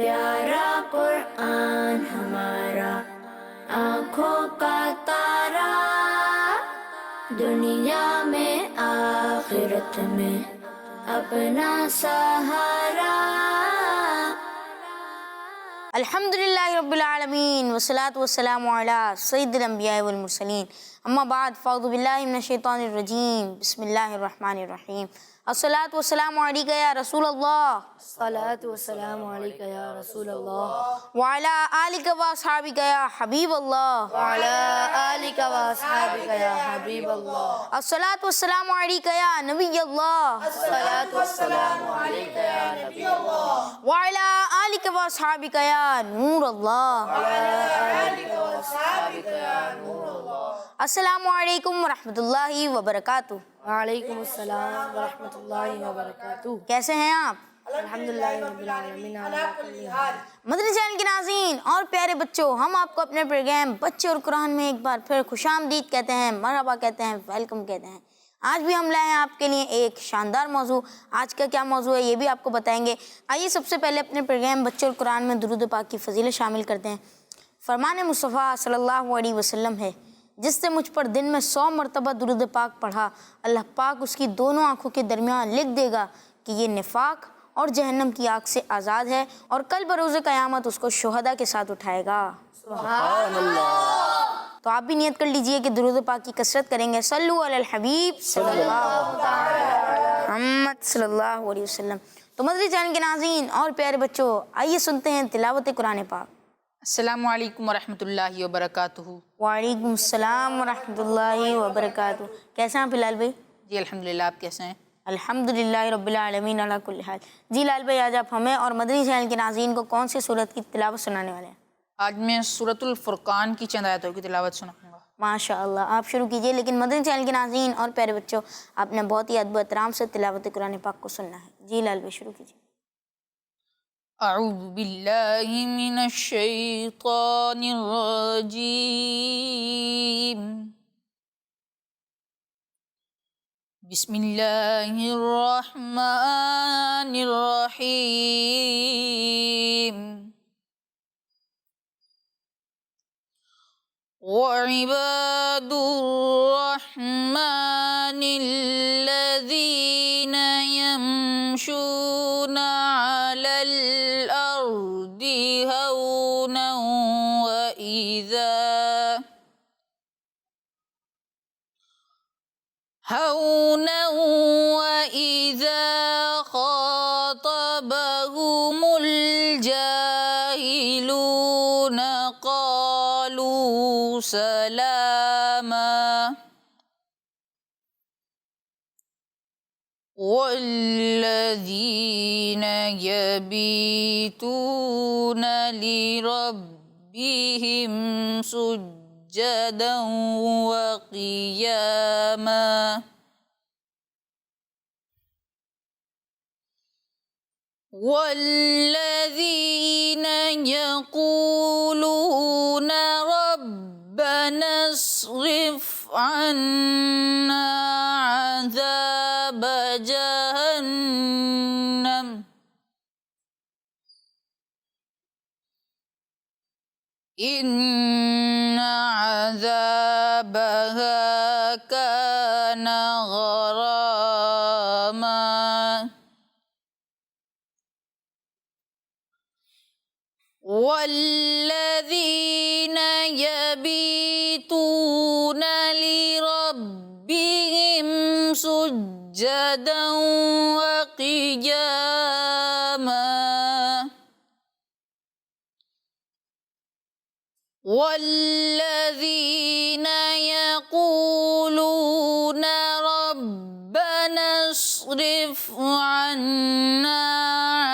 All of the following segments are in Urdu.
پیارا قرآن ہمارا آنکھوں کا تارا، دنیا میں آخرت میں اپنا سہارا۔ الحمدللہ رب العالمین والصلاة والسلام علی سید الانبیاء والمرسلین، اما بعد فاعوذ باللہ من الشیطان الرجیم، بسم اللہ الرحمن الرحیم۔ الصلاۃ والسلام علیک یا رسول اللہ، الصلاۃ والسلام علیک یا رسول اللہ، وعلی آلک و اصحابک یا حبیب اللہ، وعلی آلک و اصحابک یا حبیب اللہ، الصلاۃ والسلام علیک یا نبی اللہ، الصلاۃ والسلام علیک یا نبی اللہ، وعلی آلک و اصحابک یا نور اللہ۔ السلام علیکم ورحمۃ اللہ وبرکاتہ۔ وعلیکم السلام ورحمۃ اللہ وبرکاتہ۔ کیسے ہیں آپ؟ الحمدللہ رب العالمین علی کل حال۔ مدنی چینل کے ناظرین اور پیارے بچوں، ہم آپ کو اپنے پروگرام بچے اور قرآن میں ایک بار پھر خوش آمدید کہتے ہیں، مرحبا کہتے ہیں، ویلکم کہتے ہیں۔ آج بھی ہم لائے ہیں آپ کے لیے ایک شاندار موضوع۔ آج کا کیا موضوع ہے یہ بھی آپ کو بتائیں گے۔ آئیے سب سے پہلے اپنے پروگرام بچے اور قرآن میں درود پاک کی فضیلت شامل کرتے ہیں۔ فرمان مصطفیٰ صلی اللہ علیہ وسلم ہے، جس نے مجھ پر دن میں 100 مرتبہ درود پاک پڑھا، اللہ پاک اس کی دونوں آنکھوں کے درمیان لکھ دے گا کہ یہ نفاق اور جہنم کی آگ سے آزاد ہے، اور کل بروز قیامت اس کو شہداء کے ساتھ اٹھائے گا۔ سبحان اللہ۔ تو آپ بھی نیت کر لیجئے کہ درود پاک کی کثرت کریں گے۔ صلو علی الحبیب صلی اللہ محمد صلی اللہ علیہ وسلم۔ تو مدنی چینل کے ناظرین اور پیارے بچوں، آئیے سنتے ہیں تلاوت قرآن پاک۔ السلام علیکم ورحمۃ اللہ وبرکاتہ۔ وعلیکم السلام ورحمۃ اللہ وبرکاتہ۔ کیسے ہیں فی الحال بھائی؟ جی الحمدللہ، آپ کیسے ہیں؟ الحمدللہ رب العالمین علی کل حال۔ جی لال بھائی، آج آپ ہمیں اور مدنی چینل کے ناظرین کو کون سی سورت کی تلاوت سنانے والے ہیں؟ آج میں سورۃ الفرقان کی چند آیتوں کی تلاوت سناؤں گا۔ ماشاء اللہ، آپ شروع کیجئے، لیکن مدنی چینل کے ناظرین اور پیارے بچوں، آپ نے بہت ہی ادب و احترام سے تلاوت قرآن پاک کو سننا ہے۔ جی لال بھائی شروع کیجئے۔ اعوذ باللہ من الشیطان الرجیم، بسم اللہ الرحمن الرحیم۔ وعباد الرحمن الذین یمشون علی الارض ہونا وَإِذَا خَاطَبَهُمُ الْجَاهِلُونَ قَالُوا سَلَامًا۔ وَالَّذِينَ يَبِيتُونَ لِرَبِّهِمْ سُجَّدًا وَقِيَامًا۔ وَالَّذِينَ يَقُولُونَ رَبَّنَا اصْرِفْ عَنَّا عَذَابَ جَهَنَّمَ إِنَّ عَذَابَهَا كَانَ غَرَامًا۔ وَالَّذِينَ يَبِيتُونَ لِرَبِّهِمْ سُجَّدًا وَقِيَامًا۔ وَالَّذِينَ يَقُولُونَ رَبَّنَا اصْرِفْ عَنَّا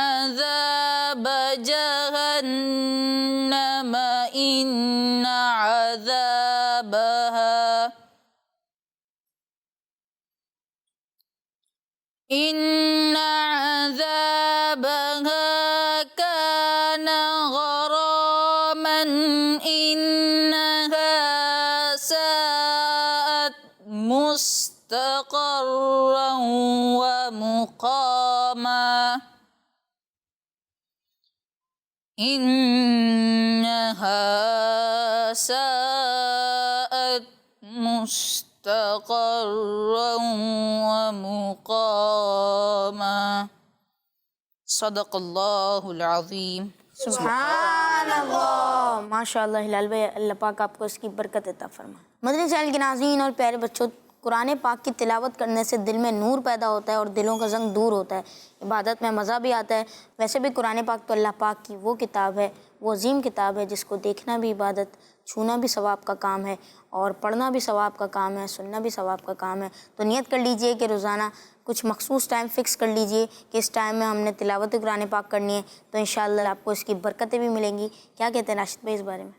عَذَابَ جَهَنَّمَ إِنَّ عَذَابَهَا كَانَ غَرَامًا إِنَّهَا سَاءَتْ مُسْتَقَرًّا وَمُقَامًا۔ إنها ساءت مستقرا ومقاما صدق اللہ العظیم. سبحان اللہ. ماشاء اللہ ہلال بھائی، اللہ پاک آپ کو اس کی برکت عطا فرمائے. مدنی چینل کے ناظرین اور پیارے بچوں، قرآن پاک کی تلاوت کرنے سے دل میں نور پیدا ہوتا ہے اور دلوں کا زنگ دور ہوتا ہے، عبادت میں مزہ بھی آتا ہے. ویسے بھی قرآن پاک تو اللہ پاک کی وہ کتاب ہے، وہ عظیم کتاب ہے جس کو دیکھنا بھی عبادت، چھونا بھی ثواب کا کام ہے، اور پڑھنا بھی ثواب کا کام ہے، سننا بھی ثواب کا کام ہے. تو نیت کر لیجئے کہ روزانہ کچھ مخصوص ٹائم فکس کر لیجئے کہ اس ٹائم میں ہم نے تلاوت قرآن پاک کرنی ہے، تو انشاءاللہ آپ کو اس کی برکتیں بھی ملیں گی. کیا کہتے ہیں راشد بھائی اس بارے میں؟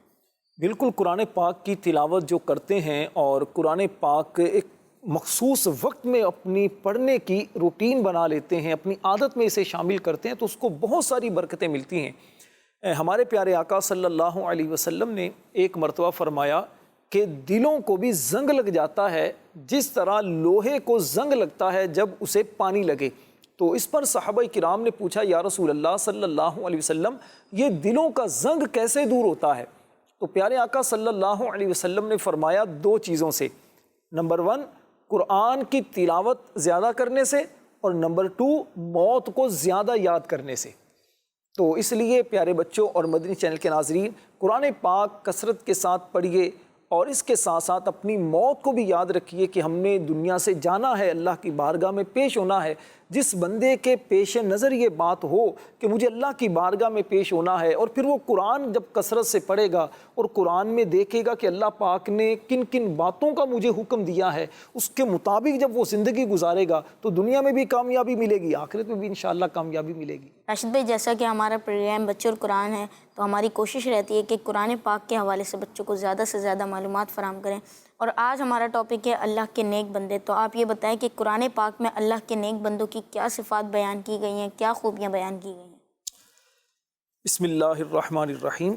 بالکل، قرآن پاک کی تلاوت جو کرتے ہیں اور قرآن پاک ایک مخصوص وقت میں اپنی پڑھنے کی روٹین بنا لیتے ہیں، اپنی عادت میں اسے شامل کرتے ہیں، تو اس کو بہت ساری برکتیں ملتی ہیں. ہمارے پیارے آقا صلی اللہ علیہ وسلم نے ایک مرتبہ فرمایا کہ دلوں کو بھی زنگ لگ جاتا ہے جس طرح لوہے کو زنگ لگتا ہے جب اسے پانی لگے. تو اس پر صحابہ کرام نے پوچھا، یا رسول اللہ صلی اللہ علیہ وسلم، یہ دلوں کا زنگ کیسے دور ہوتا ہے؟ تو پیارے آقا صلی اللہ علیہ وسلم نے فرمایا دو چیزوں سے. نمبر 1 قرآن کی تلاوت زیادہ کرنے سے، اور نمبر 2 موت کو زیادہ یاد کرنے سے. تو اس لیے پیارے بچوں اور مدنی چینل کے ناظرین، قرآن پاک کثرت کے ساتھ پڑھیے، اور اس کے ساتھ ساتھ اپنی موت کو بھی یاد رکھیے کہ ہم نے دنیا سے جانا ہے، اللہ کی بارگاہ میں پیش ہونا ہے. جس بندے کے پیش نظر یہ بات ہو کہ مجھے اللہ کی بارگاہ میں پیش ہونا ہے، اور پھر وہ قرآن جب کثرت سے پڑھے گا اور قرآن میں دیکھے گا کہ اللہ پاک نے کن کن باتوں کا مجھے حکم دیا ہے، اس کے مطابق جب وہ زندگی گزارے گا تو دنیا میں بھی کامیابی ملے گی، آخرت میں بھی انشاءاللہ کامیابی ملے گی. راشد بھائی، جیسا کہ ہمارا پروگرام بچے اور قرآن ہے، تو ہماری کوشش رہتی ہے کہ قرآن پاک کے حوالے سے بچوں کو زیادہ سے زیادہ معلومات فراہم کریں. اور آج ہمارا ٹاپک ہے اللہ کے نیک بندے. تو آپ یہ بتائیں کہ قرآن پاک میں اللہ کے نیک بندوں کی کیا صفات بیان کی گئی ہیں، کیا خوبیاں بیان کی گئی ہیں؟ بسم اللہ الرحمن الرحیم.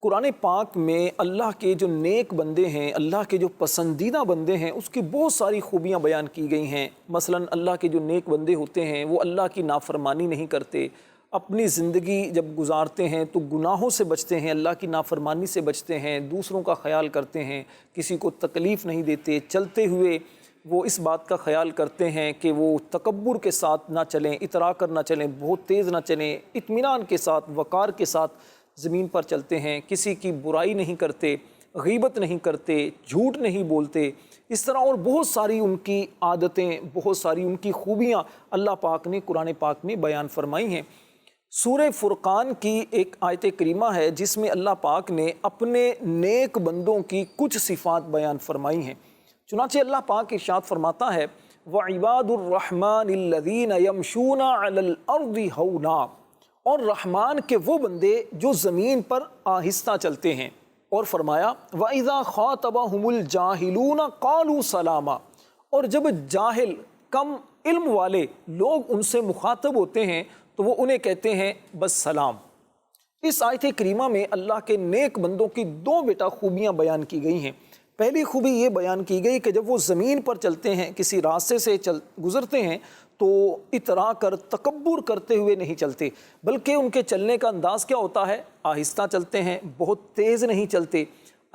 قرآن پاک میں اللہ کے جو نیک بندے ہیں، اللہ کے جو پسندیدہ بندے ہیں، اس کی بہت ساری خوبیاں بیان کی گئی ہیں. مثلا اللہ کے جو نیک بندے ہوتے ہیں وہ اللہ کی نافرمانی نہیں کرتے، اپنی زندگی جب گزارتے ہیں تو گناہوں سے بچتے ہیں، اللہ کی نافرمانی سے بچتے ہیں، دوسروں کا خیال کرتے ہیں، کسی کو تکلیف نہیں دیتے. چلتے ہوئے وہ اس بات کا خیال کرتے ہیں کہ وہ تکبر کے ساتھ نہ چلیں، اترا کر نہ چلیں، بہت تیز نہ چلیں، اطمینان کے ساتھ، وقار کے ساتھ زمین پر چلتے ہیں، کسی کی برائی نہیں کرتے، غیبت نہیں کرتے، جھوٹ نہیں بولتے. اس طرح اور بہت ساری ان کی عادتیں، بہت ساری ان کی خوبیاں اللہ پاک نے قرآن پاک میں بیان فرمائی ہیں. سورہ فرقان کی ایک آیت کریمہ ہے جس میں اللہ پاک نے اپنے نیک بندوں کی کچھ صفات بیان فرمائی ہیں. چنانچہ اللہ پاک ارشاد فرماتا ہے وَعِبَادُ الرَّحْمَنِ الَّذِينَ يَمْشُونَ عَلَى الْأَرْضِ هَوْنًا، اور رحمان کے وہ بندے جو زمین پر آہستہ چلتے ہیں. اور فرمایا وَإِذَا خَاطَبَهُمُ الْجَاهِلُونَ قَالُوا سَلَامًا، اور جب جاہل کم علم والے لوگ ان سے مخاطب ہوتے ہیں تو وہ انہیں کہتے ہیں بس سلام. اس آیت کریمہ میں اللہ کے نیک بندوں کی دو خوبیاں بیان کی گئی ہیں. پہلی خوبی یہ بیان کی گئی کہ جب وہ زمین پر چلتے ہیں، کسی راستے سے گزرتے ہیں تو اترا کر تکبر کرتے ہوئے نہیں چلتے، بلکہ ان کے چلنے کا انداز کیا ہوتا ہے؟ آہستہ چلتے ہیں، بہت تیز نہیں چلتے.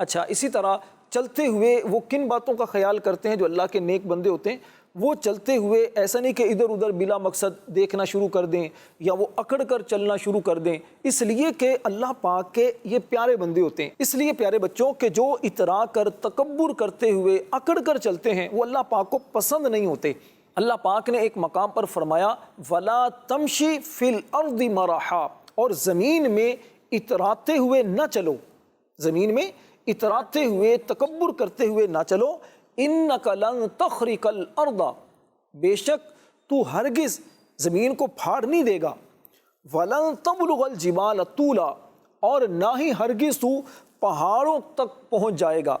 اچھا، اسی طرح چلتے ہوئے وہ کن باتوں کا خیال کرتے ہیں جو اللہ کے نیک بندے ہوتے ہیں؟ وہ چلتے ہوئے ایسا نہیں کہ ادھر ادھر بلا مقصد دیکھنا شروع کر دیں یا وہ اکڑ کر چلنا شروع کر دیں، اس لیے کہ اللہ پاک کے یہ پیارے بندے ہوتے ہیں. اس لیے پیارے بچوں کہ جو اترا کر تکبر کرتے ہوئے اکڑ کر چلتے ہیں وہ اللہ پاک کو پسند نہیں ہوتے. اللہ پاک نے ایک مقام پر فرمایا وَلَا تَمْشِ فِي الْأَرْضِ مَرَحًا، اور زمین میں اتراتے ہوئے نہ چلو، زمین میں اتراتے ہوئے تکبر کرتے ہوئے نہ چلو. اِنَّكَ لَن تَخْرِقَ الْأَرْضَ، بے شک تو ہرگز زمین کو پھاڑ نہیں دے گا. وَلَن تَبْلُغَ الْجِبَالَ طُولًا، اور نہ ہی ہرگز تو پہاڑوں تک پہنچ جائے گا.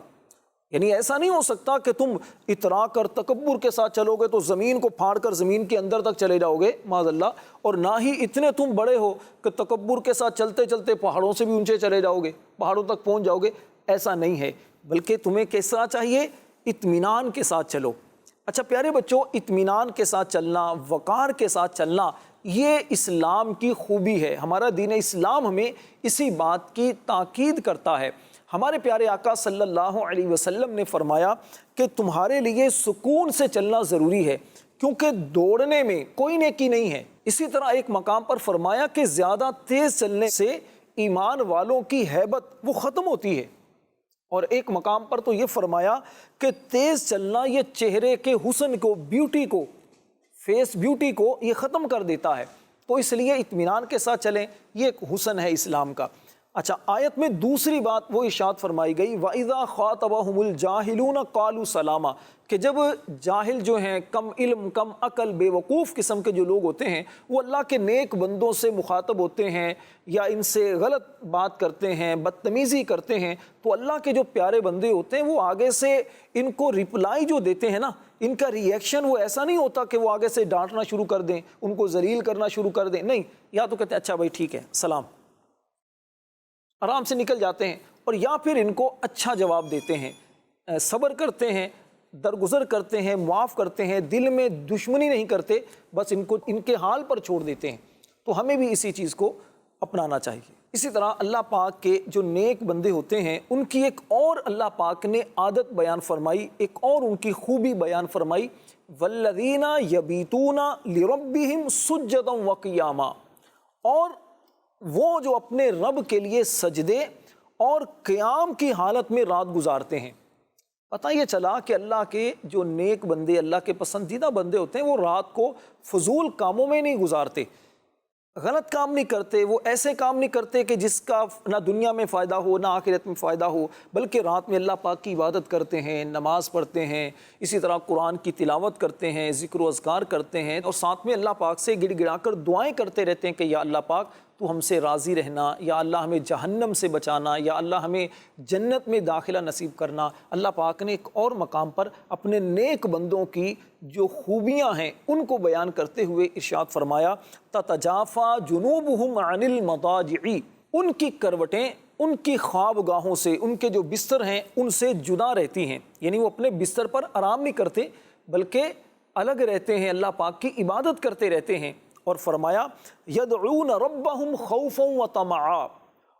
یعنی ایسا نہیں ہو سکتا کہ تم اترا کر تکبر کے ساتھ چلو گے تو زمین کو پھاڑ کر زمین کے اندر تک چلے جاؤ گے معاذ اللہ، اور نہ ہی اتنے تم بڑے ہو کہ تکبر کے ساتھ چلتے چلتے پہاڑوں سے بھی اونچے چلے جاؤ گے، پہاڑوں تک پہنچ جاؤ گے. ایسا نہیں ہے، بلکہ تمہیں کس طرح چاہیے؟ اطمینان کے ساتھ چلو. اچھا پیارے بچوں، اطمینان کے ساتھ چلنا، وقار کے ساتھ چلنا، یہ اسلام کی خوبی ہے، ہمارا دین اسلام ہمیں اسی بات کی تاکید کرتا ہے۔ ہمارے پیارے آقا صلی اللہ علیہ وسلم نے فرمایا کہ تمہارے لیے سکون سے چلنا ضروری ہے، کیونکہ دوڑنے میں کوئی نیکی نہیں ہے۔ اسی طرح ایک مقام پر فرمایا کہ زیادہ تیز چلنے سے ایمان والوں کی ہیبت وہ ختم ہوتی ہے، اور ایک مقام پر تو یہ فرمایا کہ تیز چلنا یہ چہرے کے حسن کو، بیوٹی کو، فیس بیوٹی کو یہ ختم کر دیتا ہے، تو اس لیے اطمینان کے ساتھ چلیں، یہ ایک حسن ہے اسلام کا۔ اچھا، آیت میں دوسری بات وہ ارشاد فرمائی گئی وَإِذَا خَاطَبَهُمُ الْجَاهِلُونَ قَالُوا سَلَامًا، کہ جب جاہل جو ہیں، کم علم، کم عقل، بے وقوف قسم کے جو لوگ ہوتے ہیں، وہ اللہ کے نیک بندوں سے مخاطب ہوتے ہیں یا ان سے غلط بات کرتے ہیں، بدتمیزی کرتے ہیں، تو اللہ کے جو پیارے بندے ہوتے ہیں وہ آگے سے ان کو رپلائی جو دیتے ہیں نا، ان کا ریئیکشن وہ ایسا نہیں ہوتا کہ وہ آگے سے ڈانٹنا شروع کر دیں، ان کو ذلیل کرنا شروع کر دیں، نہیں، یا تو کہتے ہیں اچھا بھائی ٹھیک ہے، سلام، آرام سے نکل جاتے ہیں، اور یا پھر ان کو اچھا جواب دیتے ہیں، صبر کرتے ہیں، درگزر کرتے ہیں، معاف کرتے ہیں، دل میں دشمنی نہیں کرتے، بس ان کو ان کے حال پر چھوڑ دیتے ہیں۔ تو ہمیں بھی اسی چیز کو اپنانا چاہیے۔ اسی طرح اللہ پاک کے جو نیک بندے ہوتے ہیں ان کی ایک اور اللہ پاک نے عادت بیان فرمائی، ایک اور ان کی خوبی بیان فرمائی، والذین یبیتون لربہم سجدا وقیاما، اور وہ جو اپنے رب کے لیے سجدے اور قیام کی حالت میں رات گزارتے ہیں۔ پتہ یہ چلا کہ اللہ کے جو نیک بندے، اللہ کے پسندیدہ بندے ہوتے ہیں، وہ رات کو فضول کاموں میں نہیں گزارتے، غلط کام نہیں کرتے، وہ ایسے کام نہیں کرتے کہ جس کا نہ دنیا میں فائدہ ہو نہ آخرت میں فائدہ ہو، بلکہ رات میں اللہ پاک کی عبادت کرتے ہیں، نماز پڑھتے ہیں، اسی طرح قرآن کی تلاوت کرتے ہیں، ذکر و اذکار کرتے ہیں، اور ساتھ میں اللہ پاک سے گڑ گڑا کر دعائیں کرتے رہتے ہیں کہ یا اللہ پاک تو ہم سے راضی رہنا، یا اللہ ہمیں جہنم سے بچانا، یا اللہ ہمیں جنت میں داخلہ نصیب کرنا۔ اللہ پاک نے ایک اور مقام پر اپنے نیک بندوں کی جو خوبیاں ہیں ان کو بیان کرتے ہوئے ارشاد فرمایا تتجافا جنوبہم عن المضاجع، ان کی کروٹیں ان کی خواب گاہوں سے، ان کے جو بستر ہیں ان سے جدا رہتی ہیں، یعنی وہ اپنے بستر پر آرام نہیں کرتے بلکہ الگ رہتے ہیں، اللہ پاک کی عبادت کرتے رہتے ہیں۔ اور فرمایا یدعون ربہم خوفا وطمعا،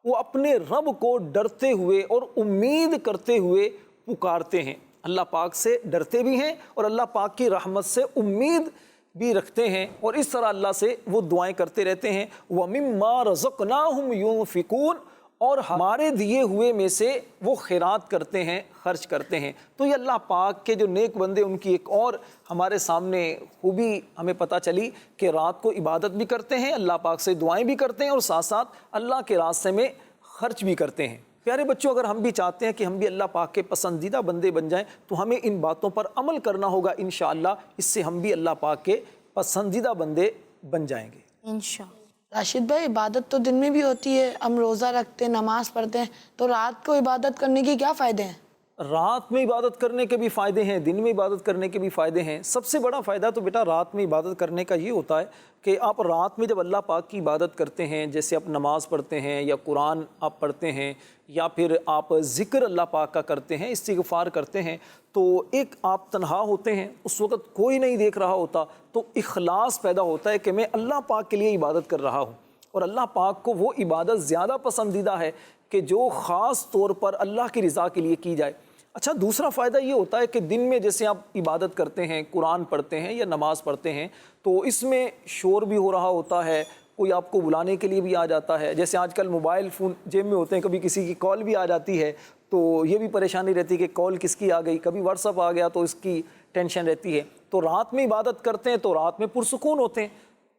وہ اپنے رب کو ڈرتے ہوئے اور امید کرتے ہوئے پکارتے ہیں، اللہ پاک سے ڈرتے بھی ہیں اور اللہ پاک کی رحمت سے امید بھی رکھتے ہیں، اور اس طرح اللہ سے وہ دعائیں کرتے رہتے ہیں۔ وَمِمَّا رَزَقْنَاهُمْ يُنْفِقُونَ، اور ہمارے دیے ہوئے میں سے وہ خیرات کرتے ہیں، خرچ کرتے ہیں۔ تو یہ اللہ پاک کے جو نیک بندے ان کی ایک اور ہمارے سامنے خوبی ہمیں پتہ چلی کہ رات کو عبادت بھی کرتے ہیں، اللہ پاک سے دعائیں بھی کرتے ہیں، اور ساتھ ساتھ اللہ کے راستے میں خرچ بھی کرتے ہیں۔ پیارے بچوں، اگر ہم بھی چاہتے ہیں کہ ہم بھی اللہ پاک کے پسندیدہ بندے بن جائیں تو ہمیں ان باتوں پر عمل کرنا ہوگا انشاءاللہ، اس سے ہم بھی اللہ پاک کے پسندیدہ بندے بن جائیں گے انشاءاللہ۔ راشد بھائی، عبادت تو دن میں بھی ہوتی ہے، ہم روزہ رکھتے ہیں، نماز پڑھتے ہیں، تو رات کو عبادت کرنے کے کیا فائدے ہیں؟ رات میں عبادت کرنے کے بھی فائدے ہیں، دن میں عبادت کرنے کے بھی فائدے ہیں۔ سب سے بڑا فائدہ تو بیٹا رات میں عبادت کرنے کا یہ ہوتا ہے کہ آپ رات میں جب اللہ پاک کی عبادت کرتے ہیں، جیسے آپ نماز پڑھتے ہیں یا قرآن آپ پڑھتے ہیں یا پھر آپ ذکر اللہ پاک کا کرتے ہیں، استغفار کرتے ہیں، تو ایک آپ تنہا ہوتے ہیں، اس وقت کوئی نہیں دیکھ رہا ہوتا، تو اخلاص پیدا ہوتا ہے کہ میں اللہ پاک کے لیے عبادت کر رہا ہوں، اور اللہ پاک کو وہ عبادت زیادہ پسندیدہ ہے کہ جو خاص طور پر اللہ کی رضا کے لیے کی جائے۔ اچھا، دوسرا فائدہ یہ ہوتا ہے کہ دن میں جیسے آپ عبادت کرتے ہیں، قرآن پڑھتے ہیں یا نماز پڑھتے ہیں، تو اس میں شور بھی ہو رہا ہوتا ہے، کوئی آپ کو بلانے کے لیے بھی آ جاتا ہے، جیسے آج کل موبائل فون جیب میں ہوتے ہیں، کبھی کسی کی کال بھی آ جاتی ہے تو یہ بھی پریشانی رہتی ہے کہ کال کس کی آ گئی، کبھی واٹس ایپ آ گیا تو اس کی ٹینشن رہتی ہے۔ تو رات میں عبادت کرتے ہیں تو رات میں پرسکون ہوتے ہیں،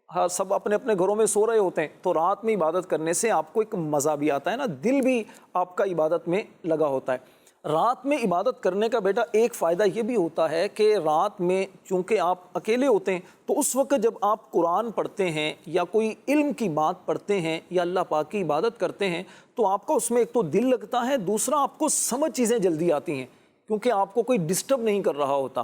ہاں سب اپنے اپنے گھروں میں سو رہے ہوتے ہیں، تو رات میں عبادت کرنے سے آپ کو ایک مزہ بھی آتا ہے نا، دل بھی آپ کا عبادت میں لگا ہوتا ہے۔ رات میں عبادت کرنے کا بیٹا ایک فائدہ یہ بھی ہوتا ہے کہ رات میں چونکہ آپ اکیلے ہوتے ہیں تو اس وقت جب آپ قرآن پڑھتے ہیں یا کوئی علم کی بات پڑھتے ہیں یا اللہ پاک کی عبادت کرتے ہیں تو آپ کا اس میں ایک تو دل لگتا ہے، دوسرا آپ کو سمجھ چیزیں جلدی آتی ہیں کیونکہ آپ کو کوئی ڈسٹرب نہیں کر رہا ہوتا۔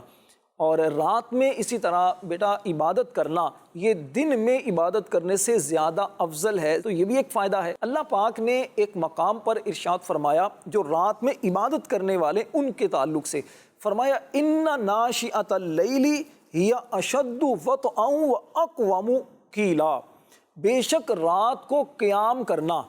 اور رات میں اسی طرح بیٹا عبادت کرنا یہ دن میں عبادت کرنے سے زیادہ افضل ہے، تو یہ بھی ایک فائدہ ہے۔ اللہ پاک نے ایک مقام پر ارشاد فرمایا جو رات میں عبادت کرنے والے ان کے تعلق سے، فرمایا ان ناشئۃ اللیل ہی اشد وطئا واقوم قیلا، بے شک رات کو قیام کرنا،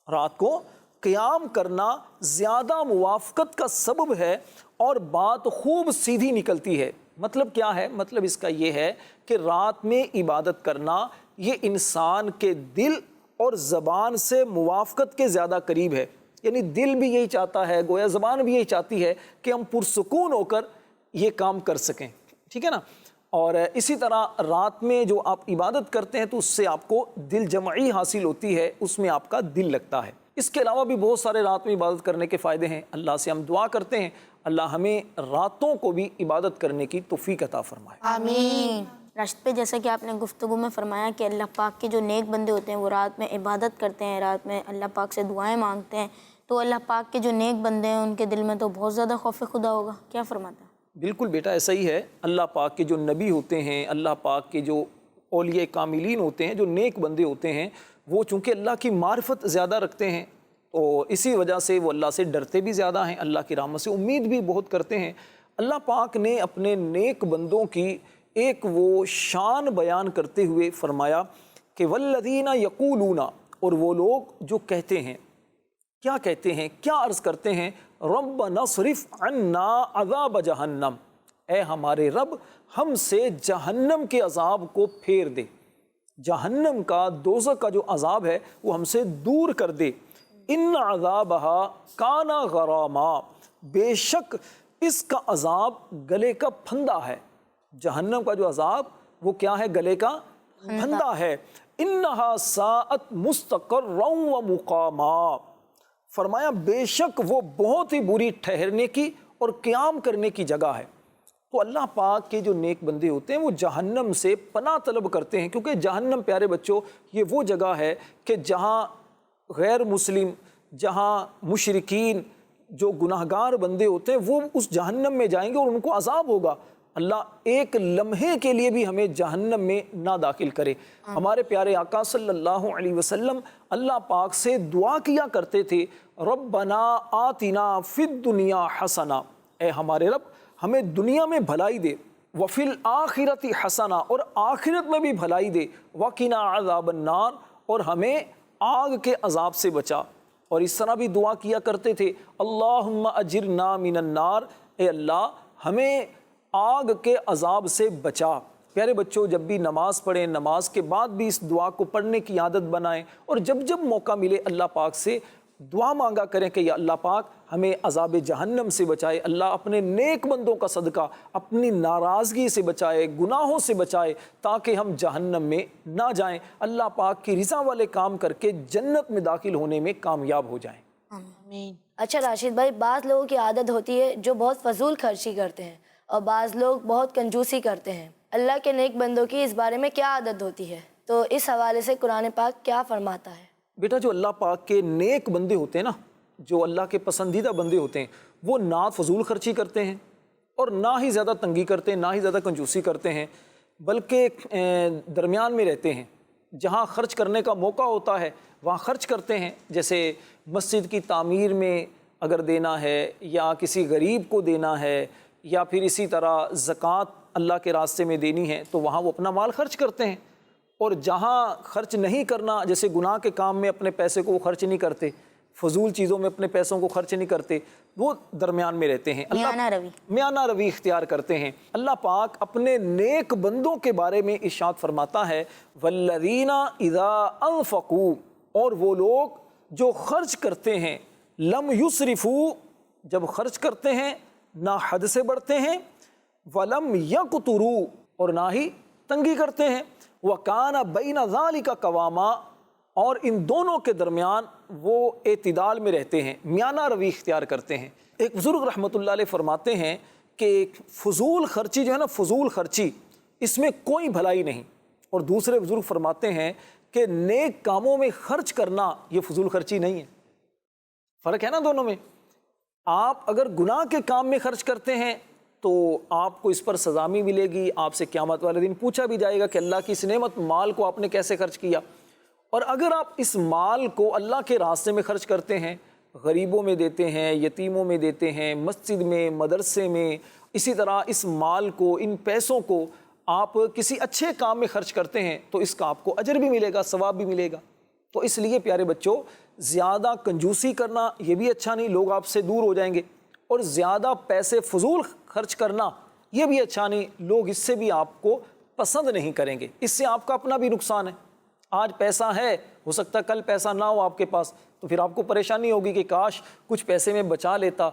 رات کو قیام کرنا زیادہ موافقت کا سبب ہے اور بات خوب سیدھی نکلتی ہے۔ مطلب کیا ہے؟ مطلب اس کا یہ ہے کہ رات میں عبادت کرنا یہ انسان کے دل اور زبان سے موافقت کے زیادہ قریب ہے، یعنی دل بھی یہی چاہتا ہے، گویا زبان بھی یہی چاہتی ہے کہ ہم پرسکون ہو کر یہ کام کر سکیں، ٹھیک ہے نا۔ اور اسی طرح رات میں جو آپ عبادت کرتے ہیں تو اس سے آپ کو دل جمعی حاصل ہوتی ہے، اس میں آپ کا دل لگتا ہے۔ اس کے علاوہ بھی بہت سارے رات میں عبادت کرنے کے فائدے ہیں۔ اللہ سے ہم دعا کرتے ہیں اللہ ہمیں راتوں کو بھی عبادت کرنے کی توفیق عطا فرمائے۔ آمین۔ راشد پہ جیسا کہ آپ نے گفتگو میں فرمایا کہ اللہ پاک کے جو نیک بندے ہوتے ہیں وہ رات میں عبادت کرتے ہیں، رات میں اللہ پاک سے دعائیں مانگتے ہیں، تو اللہ پاک کے جو نیک بندے ہیں ان کے دل میں تو بہت زیادہ خوف خدا ہوگا، کیا فرماتا ہے؟ بالکل بیٹا ایسا ہی ہے۔ اللہ پاک کے جو نبی ہوتے ہیں، اللہ پاک کے جو اولیاء کاملین ہوتے ہیں، جو نیک بندے ہوتے ہیں، وہ چونکہ اللہ کی معرفت زیادہ رکھتے ہیں تو اسی وجہ سے وہ اللہ سے ڈرتے بھی زیادہ ہیں، اللہ کی رحمت سے امید بھی بہت کرتے ہیں۔ اللہ پاک نے اپنے نیک بندوں کی ایک وہ شان بیان کرتے ہوئے فرمایا کہ والذین یقولون، اور وہ لوگ جو کہتے ہیں، کیا کہتے ہیں، کیا عرض کرتے ہیں، ربنا اصرف عنا عذاب جہنم، اے ہمارے رب ہم سے جہنم کے عذاب کو پھیر دے، جہنم کا، دوزخ کا جو عذاب ہے وہ ہم سے دور کر دے۔ ان عذابہا کان غراما، بے شک اس کا عذاب گلے کا پھندا ہے، جہنم کا جو عذاب وہ کیا ہے؟ گلے کا پھندا ہے۔ انہا ساعت مستقرا و مقاما، فرمایا بے شک وہ بہت ہی بری ٹھہرنے کی اور قیام کرنے کی جگہ ہے۔ تو اللہ پاک کے جو نیک بندے ہوتے ہیں وہ جہنم سے پناہ طلب کرتے ہیں، کیونکہ جہنم پیارے بچوں یہ وہ جگہ ہے کہ جہاں غیر مسلم، جہاں مشرکین، جو گناہگار بندے ہوتے ہیں وہ اس جہنم میں جائیں گے اور ان کو عذاب ہوگا۔ اللہ ایک لمحے کے لیے بھی ہمیں جہنم میں نہ داخل کرے۔ ہمارے پیارے آقا صلی اللہ علیہ وسلم اللہ پاک سے دعا کیا کرتے تھے، ربنا آتنا فی الدنیا حسنہ، اے ہمارے رب ہمیں دنیا میں بھلائی دے، وفی الآخرۃ حسنہ، اور آخرت میں بھی بھلائی دے، وقنا عذاب النار، اور ہمیں آگ کے عذاب سے بچا۔ اور اس طرح بھی دعا کیا کرتے تھے، اللہم اجرنا من النار، اے اللہ ہمیں آگ کے عذاب سے بچا۔ پیارے بچوں جب بھی نماز پڑھیں، نماز کے بعد بھی اس دعا کو پڑھنے کی عادت بنائیں، اور جب جب موقع ملے اللہ پاک سے دعا مانگا کریں کہ یا اللہ پاک ہمیں عذاب جہنم سے بچائے، اللہ اپنے نیک بندوں کا صدقہ اپنی ناراضگی سے بچائے، گناہوں سے بچائے، تاکہ ہم جہنم میں نہ جائیں، اللہ پاک کی رضا والے کام کر کے جنت میں داخل ہونے میں کامیاب ہو جائیں۔ آمین۔ اچھا راشد بھائی، بعض لوگوں کی عادت ہوتی ہے جو بہت فضول خرچی کرتے ہیں، اور بعض لوگ بہت کنجوسی کرتے ہیں۔ اللہ کے نیک بندوں کی اس بارے میں کیا عادت ہوتی ہے؟ تو اس حوالے سے قرآن پاک کیا فرماتا ہے؟ بیٹا جو اللہ پاک کے نیک بندے ہوتے ہیں نا، جو اللہ کے پسندیدہ بندے ہوتے ہیں، وہ نہ فضول خرچی کرتے ہیں اور نہ ہی زیادہ تنگی کرتے ہیں، نہ ہی زیادہ کنجوسی کرتے ہیں، بلکہ درمیان میں رہتے ہیں۔ جہاں خرچ کرنے کا موقع ہوتا ہے وہاں خرچ کرتے ہیں، جیسے مسجد کی تعمیر میں اگر دینا ہے، یا کسی غریب کو دینا ہے، یا پھر اسی طرح زکوٰۃ اللہ کے راستے میں دینی ہے، تو وہاں وہ اپنا مال خرچ کرتے ہیں۔ اور جہاں خرچ نہیں کرنا، جیسے گناہ کے کام میں اپنے پیسے کو وہ خرچ نہیں کرتے، فضول چیزوں میں اپنے پیسوں کو خرچ نہیں کرتے، وہ درمیان میں رہتے ہیں، میانہ روی اختیار کرتے ہیں۔ اللہ پاک اپنے نیک بندوں کے بارے میں ارشاد فرماتا ہے، والذین اذا انفقوا، اور وہ لوگ جو خرچ کرتے ہیں، لم یسرفوا، جب خرچ کرتے ہیں نہ حد سے بڑھتے ہیں، ولم یقتروا، اور نہ ہی تنگی کرتے ہیں، وَكَانَ بَيْنَ ذَلِكَ قَوَامًا، اور ان دونوں کے درمیان وہ اعتدال میں رہتے ہیں، میانہ روی اختیار کرتے ہیں۔ ایک بزرگ رحمۃ اللہ علیہ فرماتے ہیں کہ فضول خرچی جو ہے نا، فضول خرچی اس میں کوئی بھلائی نہیں، اور دوسرے بزرگ فرماتے ہیں کہ نیک کاموں میں خرچ کرنا یہ فضول خرچی نہیں ہے۔ فرق ہے نا دونوں میں۔ آپ اگر گناہ کے کام میں خرچ کرتے ہیں تو آپ کو اس پر سزا بھی ملے گی، آپ سے قیامت والے دن پوچھا بھی جائے گا کہ اللہ کی اس نعمت مال کو آپ نے کیسے خرچ کیا۔ اور اگر آپ اس مال کو اللہ کے راستے میں خرچ کرتے ہیں، غریبوں میں دیتے ہیں، یتیموں میں دیتے ہیں، مسجد میں، مدرسے میں، اسی طرح اس مال کو، ان پیسوں کو آپ کسی اچھے کام میں خرچ کرتے ہیں تو اس کا آپ کو اجر بھی ملے گا، ثواب بھی ملے گا۔ تو اس لیے پیارے بچوں، زیادہ کنجوسی کرنا یہ بھی اچھا نہیں، لوگ آپ سے دور ہو جائیں گے، اور زیادہ پیسے فضول خرچ کرنا یہ بھی اچھا نہیں، لوگ اس سے بھی آپ کو پسند نہیں کریں گے، اس سے آپ کا اپنا بھی نقصان ہے۔ آج پیسہ ہے، ہو سکتا ہے کل پیسہ نہ ہو آپ کے پاس، تو پھر آپ کو پریشانی ہوگی کہ کاش کچھ پیسے میں بچا لیتا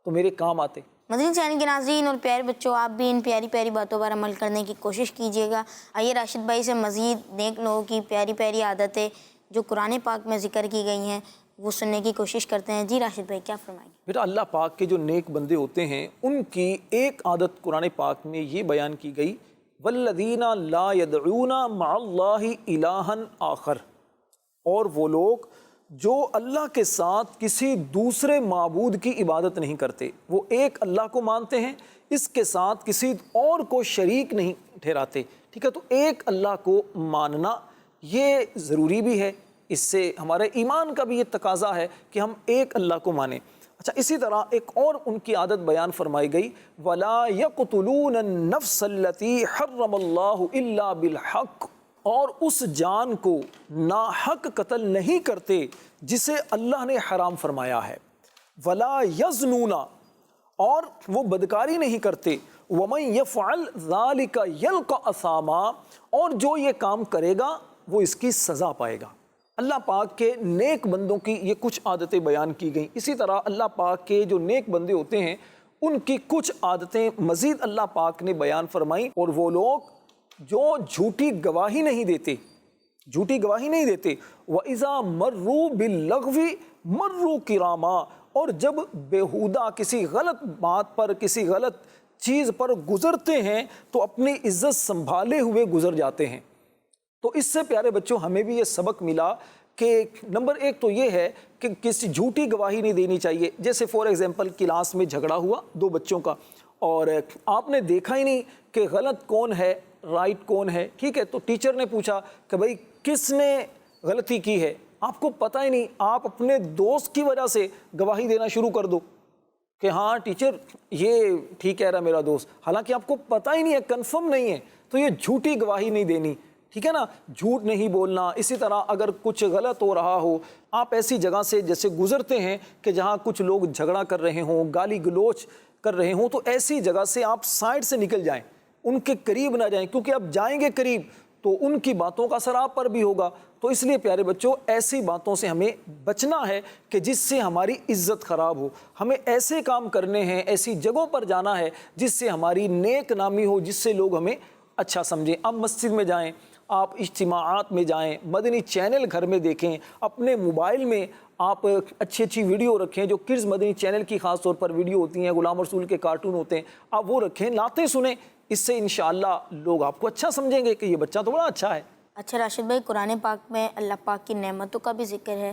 تو میرے کام آتے۔ مدنی چینل کے ناظرین اور پیارے بچوں، آپ بھی ان پیاری پیاری باتوں پر عمل کرنے کی کوشش کیجیے گا۔ آئیے راشد بھائی سے مزید نیک لوگوں کی پیاری پیاری عادتیں جو قرآن پاک میں ذکر کی گئی ہیں وہ سننے کی کوشش کرتے ہیں۔ جی راشد بھائی، کیا فرمائیں گے؟ بیٹا، اللہ پاک کے جو نیک بندے ہوتے ہیں ان کی ایک عادت قرآن پاک میں یہ بیان کی گئی، والذین لا یدعون مع اللہ الہا آخر، اور وہ لوگ جو اللہ کے ساتھ کسی دوسرے معبود کی عبادت نہیں کرتے، وہ ایک اللہ کو مانتے ہیں، اس کے ساتھ کسی اور کو شریک نہیں ٹھہراتے۔ ٹھیک ہے، تو ایک اللہ کو ماننا یہ ضروری بھی ہے، اس سے ہمارے ایمان کا بھی یہ تقاضا ہے کہ ہم ایک اللہ کو مانیں۔ اچھا، اسی طرح ایک اور ان کی عادت بیان فرمائی گئی، وَلَا يَقْتُلُونَ النَّفْسَ الَّتِي حَرَّمَ اللَّهُ إِلَّا بِالْحَقِّ، اور اس جان کو ناحق قتل نہیں کرتے جسے اللہ نے حرام فرمایا ہے۔ وَلَا يَزْنُونَ، اور وہ بدکاری نہیں کرتے۔ وَمَن يَفْعَلْ ذَلِكَ يَلْقَ أَثَامًا، اور جو یہ کام کرے گا وہ اس کی سزا پائے گا۔ اللہ پاک کے نیک بندوں کی یہ کچھ عادتیں بیان کی گئیں۔ اسی طرح اللہ پاک کے جو نیک بندے ہوتے ہیں ان کی کچھ عادتیں مزید اللہ پاک نے بیان فرمائیں، اور وہ لوگ جو جھوٹی گواہی نہیں دیتے، جھوٹی گواہی نہیں دیتے۔ وَإِذَا مَرُّوا بِاللَّغْوِ مَرُّوا كِرَامًا، اور جب بیہودہ کسی غلط بات پر، کسی غلط چیز پر گزرتے ہیں تو اپنی عزت سنبھالے ہوئے گزر جاتے ہیں۔ تو اس سے پیارے بچوں ہمیں بھی یہ سبق ملا کہ نمبر ایک تو یہ ہے کہ کسی جھوٹی گواہی نہیں دینی چاہیے۔ جیسے فور ایگزامپل کلاس میں جھگڑا ہوا دو بچوں کا، اور آپ نے دیکھا ہی نہیں کہ غلط کون ہے رائٹ کون ہے، ٹھیک ہے، تو ٹیچر نے پوچھا کہ بھائی کس نے غلطی کی ہے، آپ کو پتہ ہی نہیں، آپ اپنے دوست کی وجہ سے گواہی دینا شروع کر دو کہ ہاں ٹیچر یہ ٹھیک کہہ رہا میرا دوست، حالانکہ آپ کو پتہ ہی نہیں ہے، کنفرم نہیں ہے، تو یہ جھوٹی گواہی نہیں دینی، ٹھیک ہے نا، جھوٹ نہیں بولنا۔ اسی طرح اگر کچھ غلط ہو رہا ہو، آپ ایسی جگہ سے جیسے گزرتے ہیں کہ جہاں کچھ لوگ جھگڑا کر رہے ہوں، گالی گلوچ کر رہے ہوں، تو ایسی جگہ سے آپ سائڈ سے نکل جائیں، ان کے قریب نہ جائیں، کیونکہ اب جائیں گے قریب تو ان کی باتوں کا اثر آپ پر بھی ہوگا۔ تو اس لیے پیارے بچوں ایسی باتوں سے ہمیں بچنا ہے کہ جس سے ہماری عزت خراب ہو۔ ہمیں ایسے کام کرنے ہیں، ایسی جگہوں پر جانا ہے جس سے ہماری نیک نامی ہو، جس سے لوگ ہمیں اچھا سمجھیں۔ آپ مسجد میں جائیں، آپ اجتماعات میں جائیں، مدنی چینل گھر میں دیکھیں، اپنے موبائل میں آپ اچھی اچھی ویڈیو رکھیں، جو کڈز مدنی چینل کی خاص طور پر ویڈیو ہوتی ہیں، غلام رسول کے کارٹون ہوتے ہیں، آپ وہ رکھیں، نعتیں سنیں، اس سے انشاءاللہ لوگ آپ کو اچھا سمجھیں گے کہ یہ بچہ تو بڑا اچھا ہے۔ اچھا راشد بھائی، قرآن پاک میں اللہ پاک کی نعمتوں کا بھی ذکر ہے،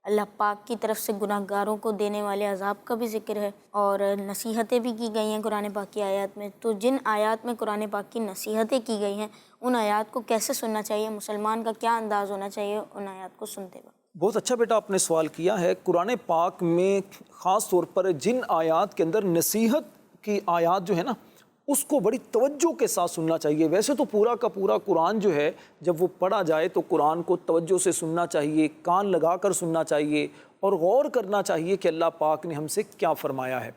اللہ پاک کی طرف سے گناہ گاروں کو دینے والے عذاب کا بھی ذکر ہے، اور نصیحتیں بھی کی گئی ہیں قرآن پاک کی آیات میں۔ تو جن آیات میں قرآن پاک کی نصیحتیں کی گئی ہیں ان آیات کو کیسے سننا چاہیے؟ مسلمان کا کیا انداز ہونا چاہیے ان آیات کو سنتے وقت؟ بہت اچھا بیٹا آپ نے سوال کیا ہے۔ قرآن پاک میں خاص طور پر جن آیات کے اندر نصیحت کی آیات جو ہے نا، اس کو بڑی توجہ کے ساتھ سننا چاہیے۔ ویسے تو پورا کا پورا قرآن جو ہے جب وہ پڑھا جائے تو قرآن کو توجہ سے سننا چاہیے، کان لگا کر سننا چاہیے اور غور کرنا چاہیے کہ اللہ پاک نے ہم سے کیا فرمایا ہے۔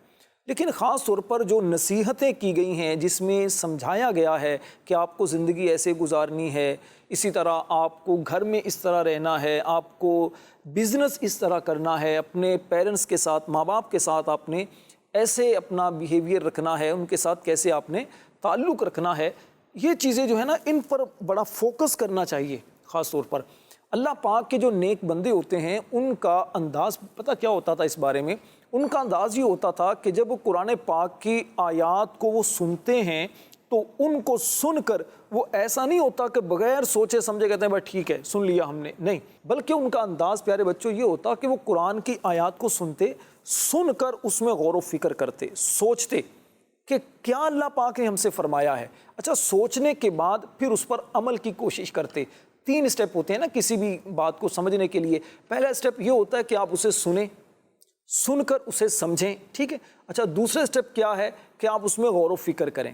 لیکن خاص طور پر جو نصیحتیں کی گئی ہیں جس میں سمجھایا گیا ہے کہ آپ کو زندگی ایسے گزارنی ہے، اسی طرح آپ کو گھر میں اس طرح رہنا ہے، آپ کو بزنس اس طرح کرنا ہے، اپنے پیرنٹس کے ساتھ، ماں باپ کے ساتھ آپ نے ایسے اپنا بیہیویئر رکھنا ہے، ان کے ساتھ کیسے آپ نے تعلق رکھنا ہے، یہ چیزیں جو ہے نا ان پر بڑا فوکس کرنا چاہیے۔ خاص طور پر اللہ پاک کے جو نیک بندے ہوتے ہیں ان کا انداز پتہ کیا ہوتا تھا اس بارے میں؟ ان کا انداز یہ ہوتا تھا کہ جب قرآن پاک کی آیات کو وہ سنتے ہیں تو ان کو سن کر وہ ایسا نہیں ہوتا کہ بغیر سوچے سمجھے کہتے ہیں بھائی ٹھیک ہے سن لیا ہم نے، نہیں، بلکہ ان کا انداز پیارے بچوں یہ ہوتا کہ وہ قرآن کی آیات کو سنتے، سن کر اس میں غور و فکر کرتے، سوچتے کہ کیا اللہ پاک نے ہم سے فرمایا ہے۔ اچھا، سوچنے کے بعد پھر اس پر عمل کی کوشش کرتے۔ 3 اسٹیپ ہوتے ہیں نا کسی بھی بات کو سمجھنے کے لیے۔ پہلا اسٹیپ یہ ہوتا ہے کہ آپ اسے سنیں، سن کر اسے سمجھیں، ٹھیک ہے۔ اچھا، دوسرا اسٹیپ کیا ہے کہ آپ اس میں غور و فکر کریں۔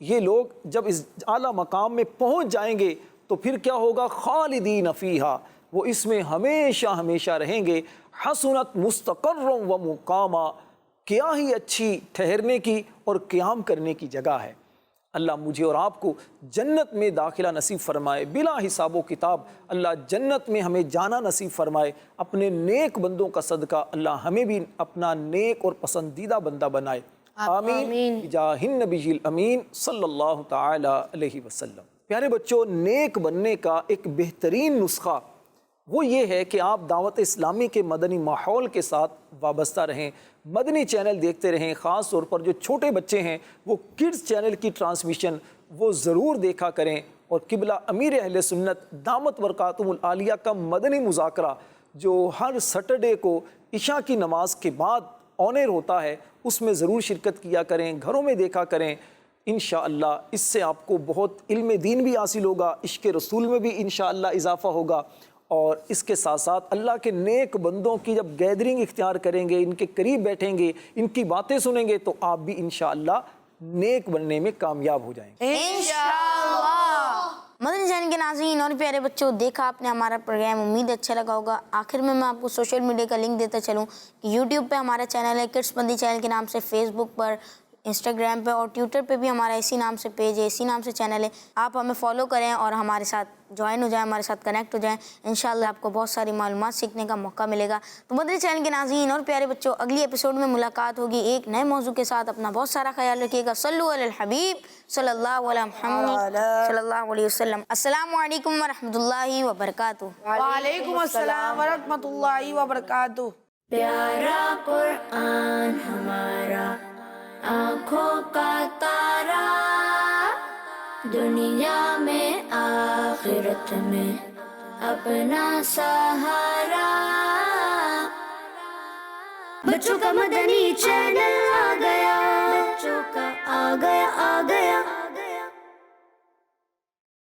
یہ لوگ جب اس اعلیٰ مقام میں پہنچ جائیں گے تو پھر کیا ہوگا؟ خالدین فیہا، وہ اس میں ہمیشہ ہمیشہ رہیں گے۔ حسنت مستقرا و مقاما، کیا ہی اچھی ٹھہرنے کی اور قیام کرنے کی جگہ ہے۔ اللہ مجھے اور آپ کو جنت میں داخلہ نصیب فرمائے بلا حساب و کتاب۔ اللہ جنت میں ہمیں جانا نصیب فرمائے۔ اپنے نیک بندوں کا صدقہ اللہ ہمیں بھی اپنا نیک اور پسندیدہ بندہ بنائے۔ آمین بجاہ النبی الامین صلی اللہ تعالی علیہ وسلم۔ پیارے بچوں، نیک بننے کا ایک بہترین نسخہ وہ یہ ہے کہ آپ دعوت اسلامی کے مدنی ماحول کے ساتھ وابستہ رہیں، مدنی چینل دیکھتے رہیں۔ خاص طور پر جو چھوٹے بچے ہیں وہ کڈز چینل کی ٹرانسمیشن وہ ضرور دیکھا کریں، اور قبلہ امیر اہل سنت دامت برکاتہم العالیہ کا مدنی مذاکرہ جو ہر سیٹرڈے کو عشاء کی نماز کے بعد آن ایئر ہوتا ہے، اس میں ضرور شرکت کیا کریں، گھروں میں دیکھا کریں۔ انشاءاللہ اس سے آپ کو بہت علم دین بھی حاصل ہوگا، عشق رسول میں بھی انشاءاللہ اضافہ ہوگا، اور اس کے ساتھ ساتھ اللہ کے نیک بندوں کی جب گیدرنگ اختیار کریں گے، ان کے قریب بیٹھیں گے، ان کی باتیں سنیں گے، تو آپ بھی انشاءاللہ نیک بننے میں کامیاب ہو جائیں گے انشاءاللہ۔ مدنی چینل کے ناظرین اور پیارے بچوں، دیکھا آپ نے ہمارا پروگرام، امید اچھا لگا ہوگا۔ آخر میں آپ کو سوشل میڈیا کا لنک دیتا چلوں کہ یوٹیوب پہ ہمارا چینل ہے کڈس مدنی چینل کے نام سے، فیس بک پر، انسٹاگرام پہ اور ٹویٹر پہ بھی ہمارا اسی نام سے پیج ہے، اسی نام سے چینل ہے۔ آپ ہمیں فالو کریں اور ہمارے ساتھ جوائن ہو جائیں، ہمارے ساتھ کنیکٹ ہو جائیں۔ انشاءاللہ آپ کو بہت ساری معلومات سیکھنے کا موقع ملے گا۔ تو مدنی چینل کے ناظرین اور پیارے بچوں، اگلی ایپیسوڈ میں ملاقات ہوگی ایک نئے موضوع کے ساتھ۔ اپنا بہت سارا خیال رکھیے گا۔ صلو علی الحبیب صلی اللہ علیہ محمد صلی اللہ علیہ وسلم۔ السلام علیکم ورحمۃ اللہ وبرکاتہ۔ وعلیکم السلام ورحمۃ اللہ وبرکاتہ۔ پیارا قرآن ہمارا آنکھوں کا تارا، دنیا میں آخرت میں اپنا سہارا۔ بچوں کا مدنی چینل آ گیا، بچوں کا آ گیا